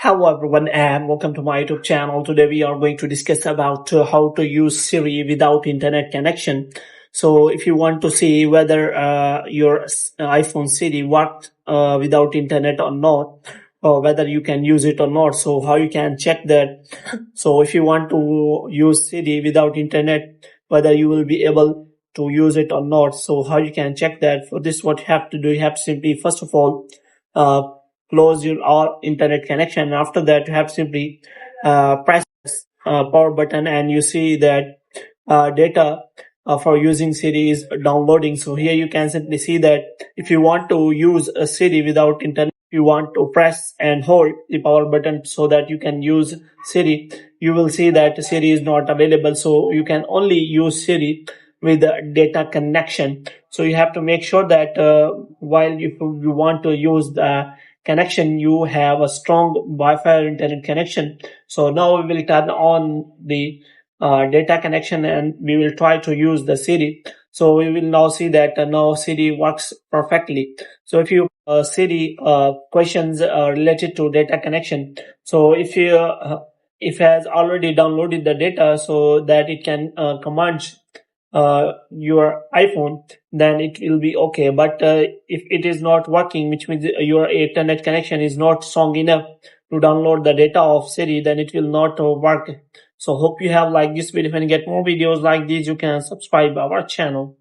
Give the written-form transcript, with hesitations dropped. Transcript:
Hello everyone and welcome to my YouTube channel. Today we are going to discuss about how to use Siri without internet connection. So if you want to see whether your iPhone Siri works without internet or not, or whether you can use it or not, so how you can check that. So if you want to use Siri without internet, whether you will be able to use it or not, so how you can check that. For this, what you have to do, you have to simply first of all uh, close your all internet connection, and after that you have simply press power button, and you see that data for using Siri is downloading. So here you can simply see that if you want to use a Siri without internet, you want to press and hold the power button so that you can use Siri. You will see that Siri is not available, so you can only use Siri with a data connection. So you have to make sure that while if you want to use the connection, you have a strong Wi-Fi or internet connection. So now we will turn on the data connection and we will try to use the Siri. So we will now see that now Siri works perfectly. So if you Siri questions related to data connection, so if has already downloaded the data so that it can command your iPhone, then it will be okay. But if it is not working, which means your internet connection is not strong enough to download the data of Siri, then it will not work. So hope you have liked this video. If you get more videos like these, you can subscribe our channel.